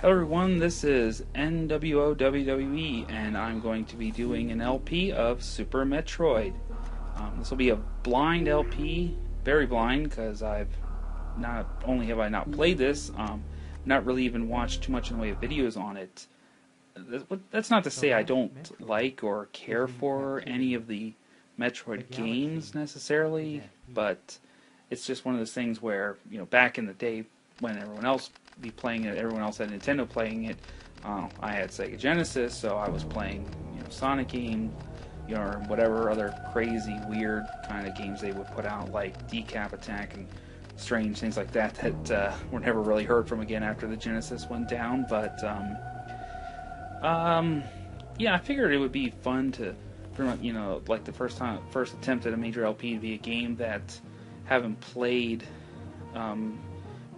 Hello everyone, this is NWOWWE, and I'm going to be doing an LP of Super Metroid. This will be a blind LP, very blind, because I've not only have I not played this, not really even watched too much in the way of videos on it. That's not to say I don't like or care for any of the Metroid games necessarily, but it's just one of those things where, back in the day when everyone else be playing it, everyone else had Nintendo playing it. I had Sega Genesis, so I was playing, Sonic games, or whatever other crazy, weird kind of games they would put out, like Decap Attack and strange things like that were never really heard from again after the Genesis went down. But yeah, I figured it would be fun to, like the first attempt at a major LP to be a game that haven't played.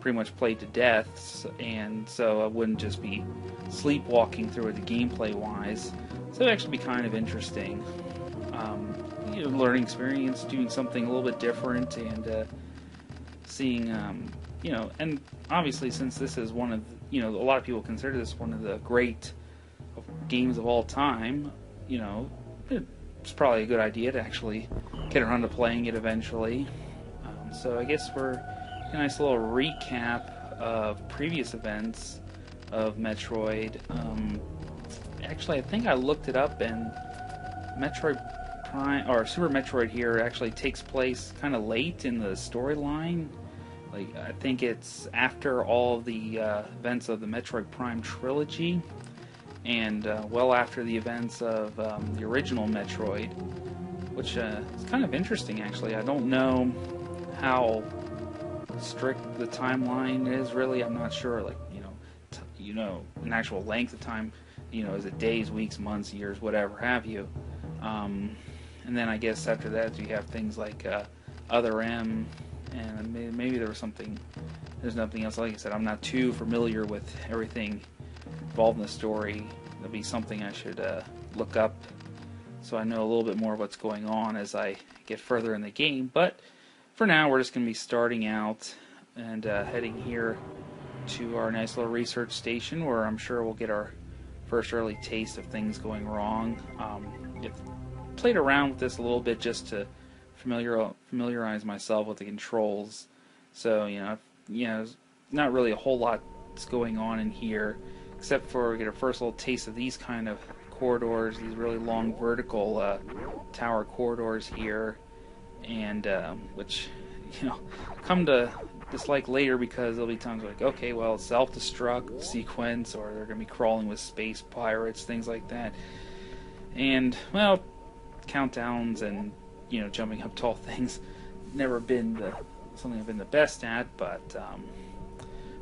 Pretty much played to death, and so I wouldn't just be sleepwalking through it gameplay wise. So it'd actually be kind of interesting, learning experience, doing something a little bit different, and seeing, and obviously since this is one of, a lot of people consider this one of the great games of all time, it's probably a good idea to actually get around to playing it eventually. So I guess for a nice little recap of previous events of Metroid. Actually, I think I looked it up, and Metroid Prime or Super Metroid here actually takes place kind of late in the storyline. Like, I think it's after all the events of the Metroid Prime trilogy, and well after the events of the original Metroid, which is kind of interesting actually. I don't know how strict the timeline is really. I'm not sure, like, an actual length of time, is it days, weeks, months, years, whatever have you. And then I guess after that you have things like Other M, and maybe there's nothing else. Like I said, I'm not too familiar with everything involved in the story. That'll be something I should look up so I know a little bit more of what's going on as I get further in the game. But for now, we're just going to be starting out and heading here to our nice little research station, where I'm sure we'll get our first early taste of things going wrong. I've played around with this a little bit just to familiarize myself with the controls. So, there's not really a whole lot that's going on in here, except for we get a first little taste of these kind of corridors, these really long vertical tower corridors here. And which, come to dislike later, because there'll be times like, okay, well, self-destruct sequence, or they're going to be crawling with space pirates, things like that. And, well, countdowns and, jumping up tall things, never been something I've been the best at, but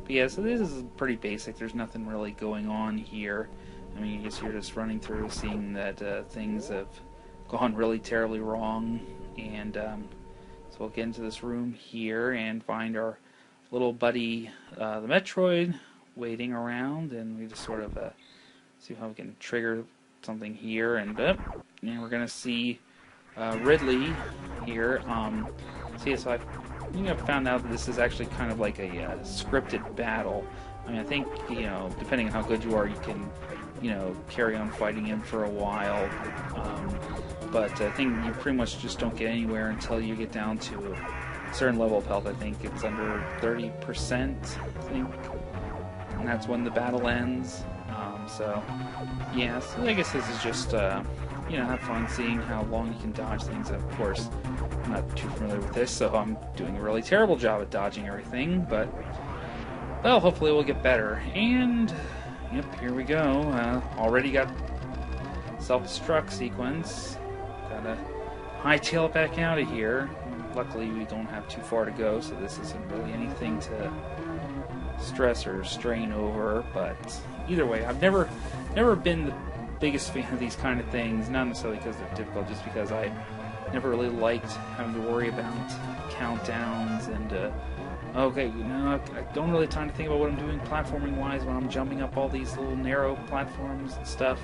yeah, so this is pretty basic. There's nothing really going on here. I mean, I guess you're just running through, seeing that things have gone really terribly wrong. And so we'll get into this room here and find our little buddy, the Metroid, waiting around, and we just sort of see how we can trigger something here, and we're gonna see Ridley here. So I've found out that this is actually kind of like a scripted battle. I mean, I think depending on how good you are, you can carry on fighting him for a while. But I think you pretty much just don't get anywhere until you get down to a certain level of health. I think it's under 30%, I think. And that's when the battle ends. So I guess this is just, have fun seeing how long you can dodge things. Of course, I'm not too familiar with this, so I'm doing a really terrible job at dodging everything. But, well, hopefully we'll get better. And, yep, here we go. Already got self-destruct sequence. Gotta hightail it back out of here. Luckily, we don't have too far to go, so this isn't really anything to stress or strain over. But either way, I've never been the biggest fan of these kind of things. Not necessarily because they're difficult, just because I never really liked having to worry about countdowns and I don't really have time to think about what I'm doing platforming-wise when I'm jumping up all these little narrow platforms and stuff,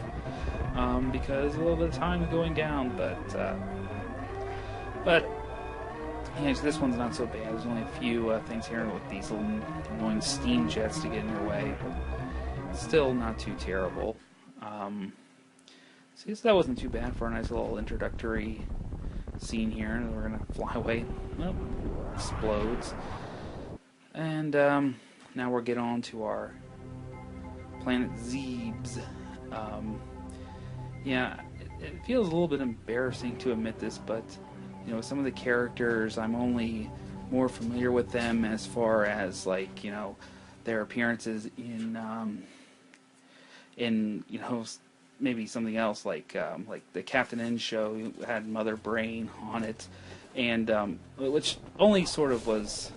because a little bit of time is going down, but so this one's not so bad. There's only a few things here with these little annoying steam jets to get in your way. still not too terrible. So I guess that wasn't too bad for a nice little introductory scene here. We're gonna fly away. Oh, explodes. And now we'll get on to our planet ZEBZ. Yeah, it feels a little bit embarrassing to admit this, but you know, some of the characters I'm only more familiar with them as far as like, you know, their appearances in you know, maybe something else like the Captain N show had Mother Brain on it, and which only sort of was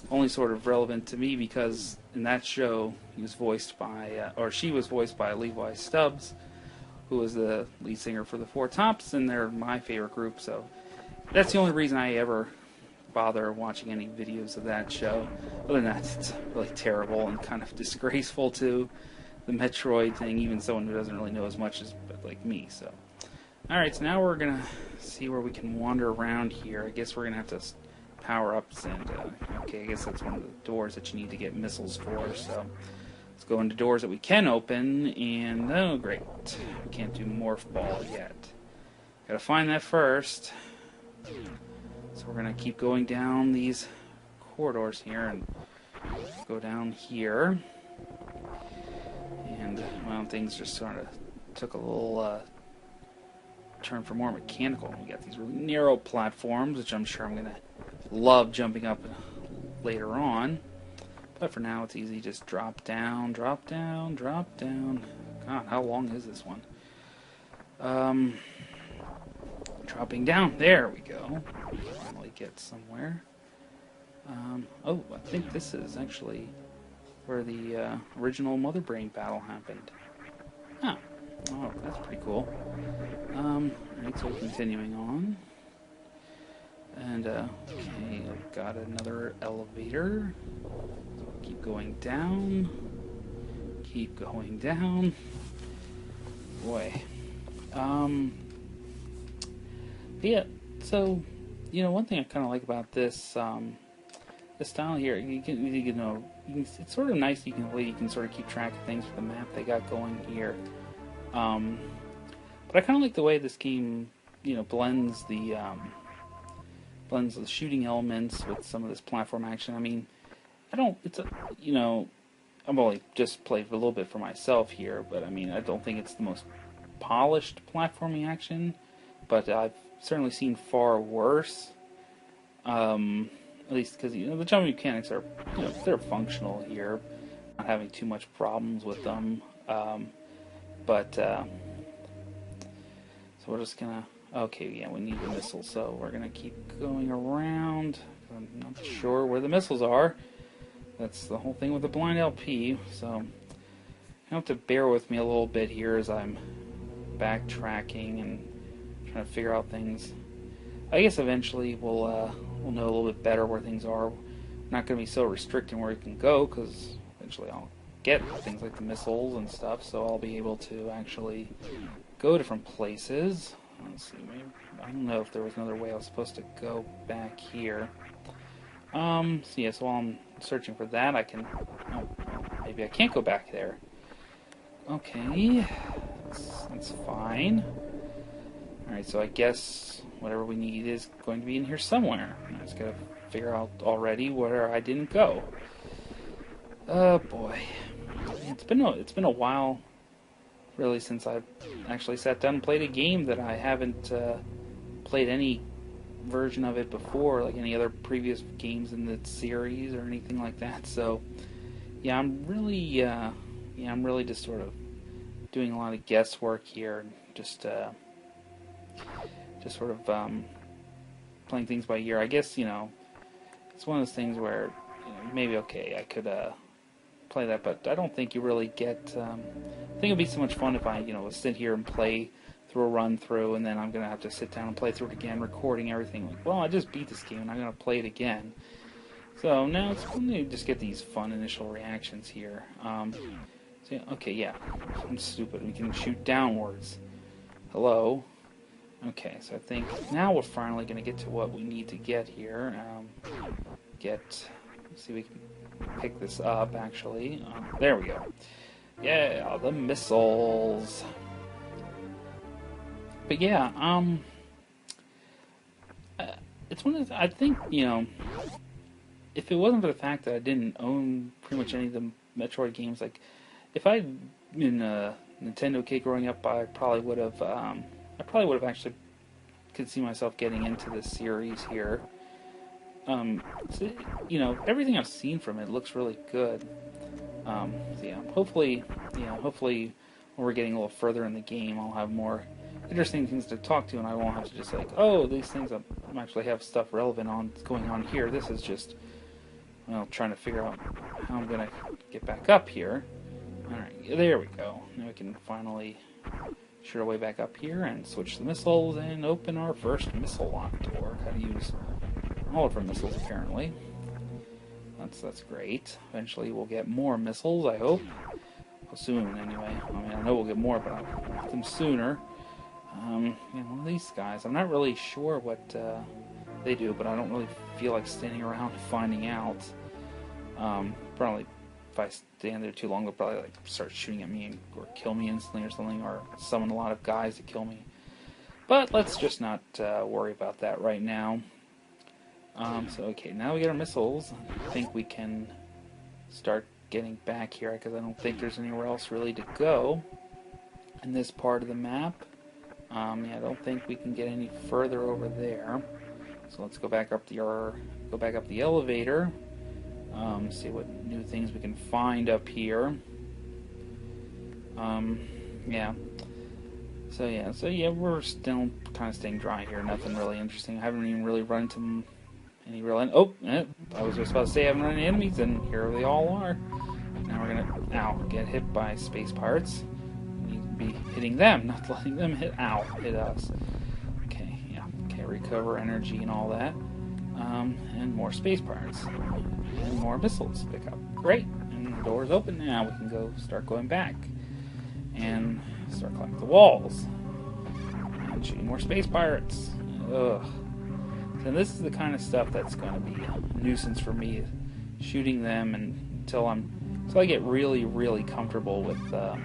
only sort of relevant to me because in that show he was voiced by or she was voiced by Levi Stubbs, who was the lead singer for the Four Tops, and they're my favorite group. So that's the only reason I ever bother watching any videos of that show. Other than that, it's really terrible and kind of disgraceful to the Metroid thing, even someone who doesn't really know as much as like me. So, all right, so now we're gonna see where we can wander around here. I guess we're gonna have to power ups and okay, I guess that's one of the doors that you need to get missiles for. So let's go into doors that we can open, and oh great, we can't do morph ball yet. Gotta find that first. So we're gonna keep going down these corridors here and go down here. And well, things just sort of took a little turn for more mechanical. We got these really narrow platforms, which I'm sure I'm gonna love jumping up later on. But for now, it's easy. Just drop down, drop down, drop down. God, how long is this one? Dropping down. There we go. Finally get somewhere. Oh, I think this is actually where the original Mother Brain battle happened. Huh. Oh, that's pretty cool. Alright, so continuing on. And, okay, I've got another elevator. So keep going down. Keep going down. Boy. Yeah, so, you know, one thing I kind of like about this, the style here, you know, it's sort of nice. You can sort of keep track of things with the map they got going here. But I kind of like the way this game, you know, blends the shooting elements with some of this platform action. I mean, you know, I've only just played a little bit for myself here, but I mean, I don't think it's the most polished platforming action, but I've certainly seen far worse. At least because, you know, the jumping mechanics are, you know, they're functional here, not having too much problems with them. So we're just gonna, okay, yeah, we need the missiles, so we're gonna keep going around. I'm not sure where the missiles are. That's the whole thing with the blind LP, so you have to bear with me a little bit here as I'm backtracking and trying to figure out things. I guess eventually we'll know a little bit better where things are. We're not going to be so restricting where you can go, because eventually I'll get things like the missiles and stuff, so I'll be able to actually go different places. Let's see, maybe, I don't know if there was another way I was supposed to go back here. So yeah, so while I'm searching for that, I can, oh, maybe I can't go back there. Okay, that's fine. Alright, so I guess whatever we need is going to be in here somewhere. I just gotta figure out already where I didn't go. Oh boy. It's been a while, really, since I've actually sat down and played a game that I haven't played any version of it before, like any other previous games in the series or anything like that. So yeah, I'm really just sort of doing a lot of guesswork here, and just sort of playing things by ear. I guess, you know, it's one of those things where, you know, maybe, okay, I could play that, but I don't think you really get, I think it'd be so much fun if I, you know, sit here and play through a run through, and then I'm going to have to sit down and play through it again, recording everything. Like, well, I just beat this game, and I'm going to play it again. So now it's going to just get these fun initial reactions here. So, okay, yeah, I'm stupid. We can shoot downwards. Hello. Okay, so I think now we're finally going to get to what we need to get here. Let's see, we can pick this up, actually. There we go. Yeah, the missiles. But yeah, it's one of the, I think, you know, if it wasn't for the fact that I didn't own pretty much any of the Metroid games, like, if I'd been a Nintendo kid growing up, I probably would have actually could see myself getting into this series here. So, you know, everything I've seen from it looks really good. So yeah, hopefully when we're getting a little further in the game, I'll have more interesting things to talk to, and I won't have to just like, oh, these things actually have stuff relevant going on here. This is just, well, trying to figure out how I'm gonna get back up here. All right, there we go. Now we can finally shoot our way back up here and switch the missiles and open our first missile lock door. How to use all of our missiles, apparently. That's great. Eventually we'll get more missiles, I hope. Well, soon, anyway. I mean, I know we'll get more, but I'll get them sooner. You know, one of these guys, I'm not really sure what they do, but I don't really feel like standing around finding out. Probably if I stand there too long, they'll probably like start shooting at me or kill me instantly or something, or summon a lot of guys to kill me. But let's just not worry about that right now. So okay, now we get our missiles. I think we can start getting back here, because I don't think there's anywhere else really to go in this part of the map. Yeah, I don't think we can get any further over there. So let's go back up the elevator. See what new things we can find up here. Yeah. So yeah, we're still kind of staying dry here. Nothing really interesting. I haven't even really run into any real I was just about to say I haven't run into enemies, and here they all are. Now we're gonna get hit by space pirates. We need to be hitting them, not letting them hit us. Okay, yeah. Okay, recover energy and all that. And more space pirates. And more missiles to pick up. Great. And the door's open now. We can start going back. And start climbing the walls. And shooting more space pirates. Ugh. So this is the kind of stuff that's going to be a nuisance for me. Shooting them until I get really, really comfortable with the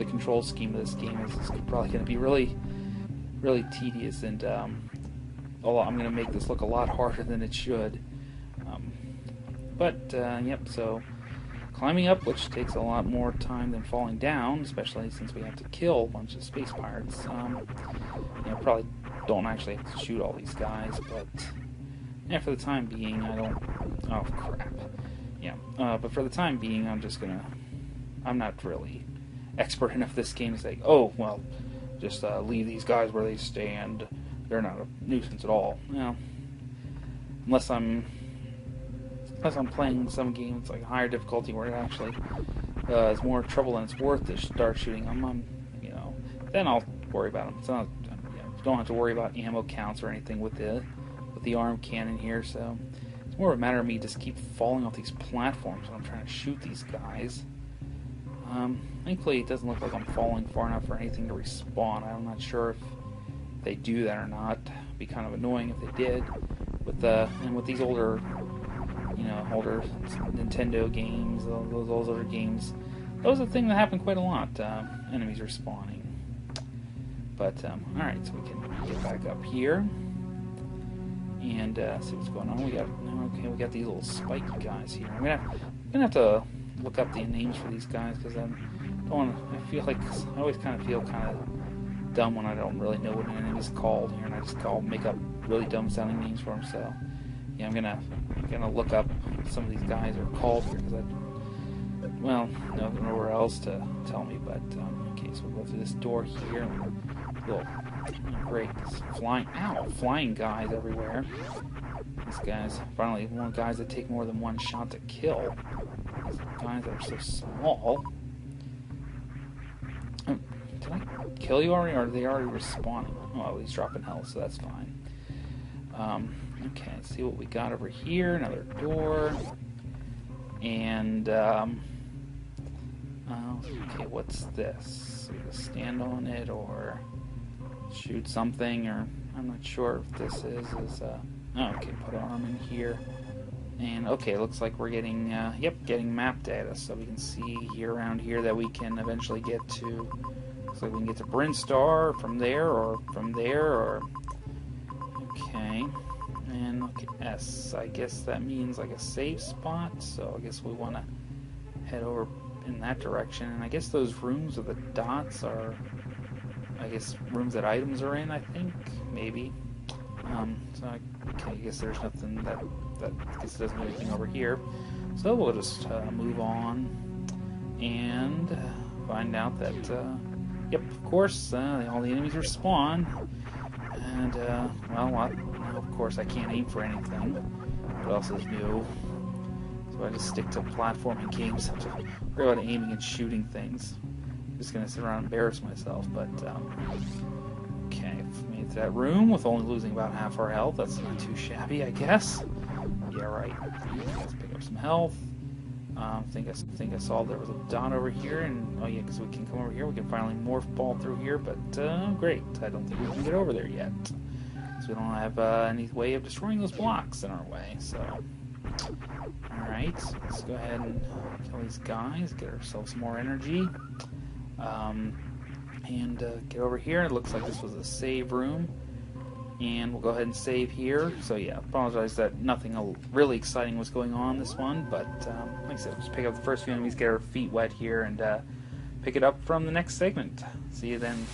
control scheme of this game. It's probably going to be really, really tedious, and I'm going to make this look a lot harder than it should. Yep, so climbing up, which takes a lot more time than falling down, especially since we have to kill a bunch of space pirates. Probably don't actually have to shoot all these guys, but yeah, for the time being, I don't... Oh, crap. Yeah, but for the time being, I'm not really expert enough this game to say, oh, well, just leave these guys where they stand. They're not a nuisance at all. Well, unless I'm playing some games like higher difficulty where it actually is more trouble than it's worth to start shooting them. Then I'll worry about them. So don't have to worry about ammo counts or anything with the arm cannon here. So it's more of a matter of me just keep falling off these platforms when I'm trying to shoot these guys. Thankfully, it doesn't look like I'm falling far enough for anything to respawn. I'm not sure if they do that or not. It'd be kind of annoying if they did. With these older Nintendo games, those older games, that was a thing that happened quite a lot. Enemies respawning. But alright, so we can get back up here and see what's going on. We got these little spiky guys here. I'm gonna have to look up the names for these guys, because I always kind of feel kind of dumb when I don't really know what an enemy's called here, and I just make up really dumb sounding names for them. So yeah, I'm gonna look up what some of these guys are called here, because nowhere else to tell me. But okay, so we'll go through this door here. Great, flying guys everywhere. These guys, finally, guys that take more than one shot to kill. These guys that are so small. Did I kill you already, or are they already respawning? Oh, he's dropping health, so that's fine. Okay, let's see what we got over here. Another door. And, okay, what's this? So we can stand on it, or shoot something, or I'm not sure if this is okay, put an arm in here. And okay, looks like we're getting, getting map data. So we can see here around here that we can eventually get to, looks like we can get to Brinstar from there, or, okay. And okay, S, I guess that means like a save spot, so I guess we want to head over in that direction. And I guess those rooms with the dots are, I guess, rooms that items are in, I think, maybe. Okay, I guess there's nothing that I guess doesn't do anything over here. So we'll just move on and find out that, yep, of course, all the enemies are spawned. And, well, of course I can't aim for anything. What else is new? So I just stick to platforming games. I have to worry about aiming and shooting things. I'm just going to sit around and embarrass myself, but, okay, made it to that room with only losing about half our health. That's not too shabby, I guess. Yeah, right. Let's pick up some health. Think I saw there was a dot over here, and oh yeah, because we can come over here, we can finally morph ball through here. But great, I don't think we can get over there yet, so we don't have any way of destroying those blocks in our way. So, all right, let's go ahead and kill these guys, get ourselves some more energy, and get over here. It looks like this was a save room. And we'll go ahead and save here. So yeah, apologize that nothing really exciting was going on this one, but like I said, just pick up the first few enemies, get our feet wet here, and pick it up from the next segment. See you then.